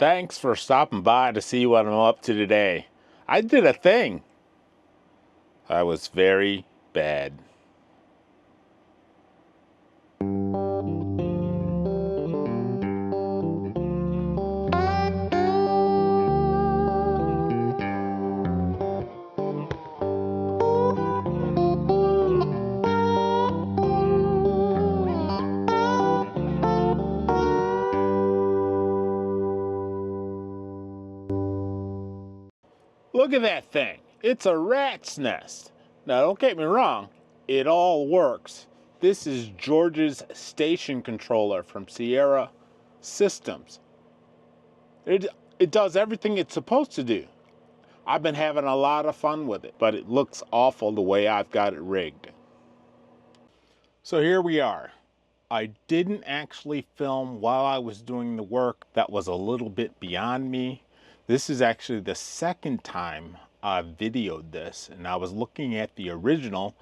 Thanks for stopping by to see what I'm up to today. I did a thing. I was very bad. Look at that thing. It's a rat's nest. Now, don't get me wrong. It all works. This is George's station controller from Sierra Systems. It does everything it's supposed to do. I've been having a lot of fun with it, but it looks awful the way I've got it rigged. So here we are. I didn't actually film while I was doing the work. That was a little bit beyond me. This is actually the second time I've videoed this, and I was looking at the original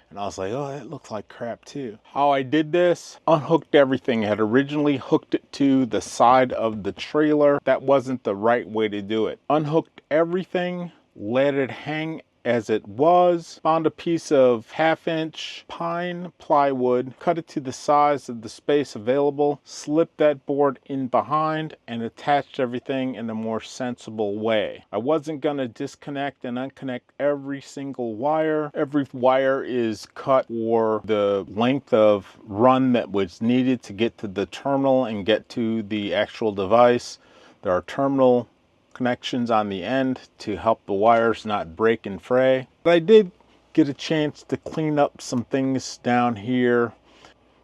and I was like, oh, that looks like crap too. How I did this, unhooked everything. I had originally hooked it to the side of the trailer. That wasn't the right way to do it. Unhooked everything, let it hang as it was, found a piece of 1/2-inch pine plywood, cut it to the size of the space available, slipped that board in behind, and attached everything in a more sensible way. I wasn't gonna disconnect and unconnect every single wire. Every wire is cut for the length of run that was needed to get to the terminal and get to the actual device. There are terminal connections on the end to help the wires not break and fray. But I did get a chance to clean up some things down here.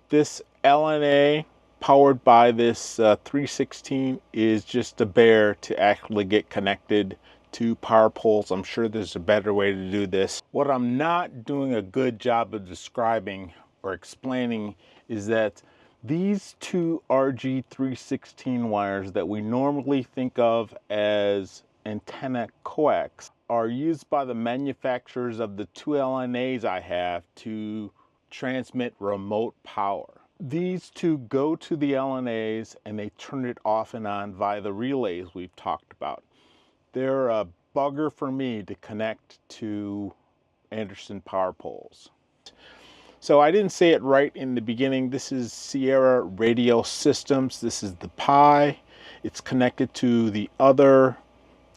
This LNA powered by this 316 is just a bear to actually get connected to power poles. I'm sure there's a better way to do this. What I'm not doing a good job of describing or explaining is that these two RG316 wires that we normally think of as antenna coax are used by the manufacturers of the two LNAs I have to transmit remote power. These two go to the LNAs and they turn it off and on via the relays we've talked about. They're a bugger for me to connect to Anderson power poles. So I didn't say it right in the beginning. This is Sierra Radio Systems. This is the Pi. It's connected to the other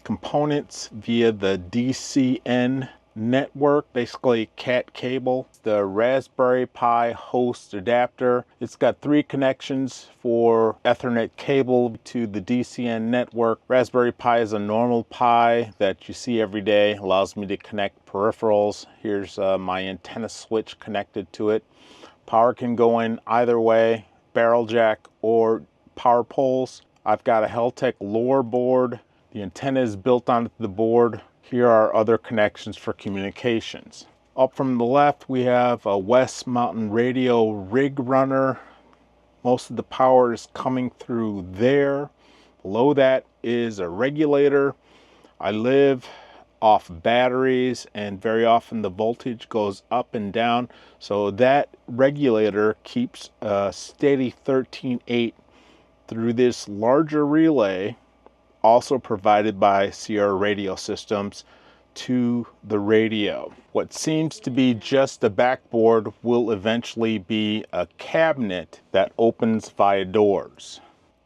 components via the DCN network, basically cat cable. The Raspberry Pi host adapter. It's got 3 connections for Ethernet cable to the DCN network. Raspberry Pi is a normal Pi that you see every day. Allows me to connect peripherals. Here's my antenna switch connected to it. Power can go in either way, barrel jack or power poles. I've got a Heltec lower board. The antenna is built onto the board. Here are other connections for communications. Up from the left, we have a West Mountain Radio rig runner. Most of the power is coming through there. Below that is a regulator. I live off batteries and very often the voltage goes up and down. So that regulator keeps a steady 13.8 through this larger relay, also provided by Sierra Radio Systems, to the radio. What seems to be just a backboard will eventually be a cabinet that opens via doors.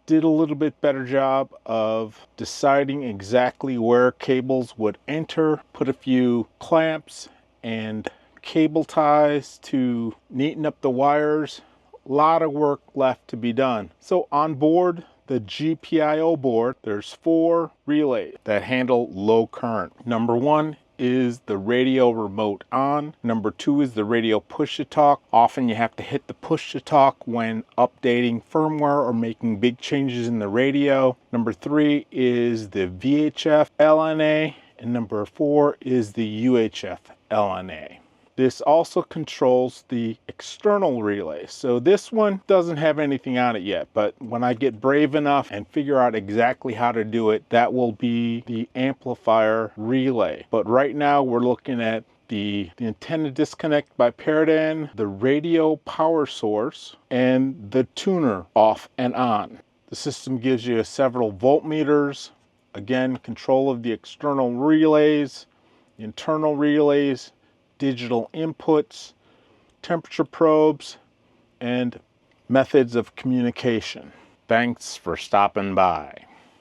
Did a little bit better job of deciding exactly where cables would enter, put a few clamps and cable ties to neaten up the wires. A lot of work left to be done. So on board the GPIO board, there's 4 relays that handle low current. Number 1 is the radio remote on. Number 2 is the radio push to talk. Often you have to hit the push to talk when updating firmware or making big changes in the radio. Number 3 is the VHF LNA, and number 4 is the UHF LNA. This also controls the external relay. So this one doesn't have anything on it yet, but when I get brave enough and figure out exactly how to do it, that will be the amplifier relay. But right now we're looking at the antenna disconnect by Paradigm, the radio power source, and the tuner off and on. The system gives you several voltmeters, again, control of the external relays, internal relays, digital inputs, temperature probes, and methods of communication. Thanks for stopping by.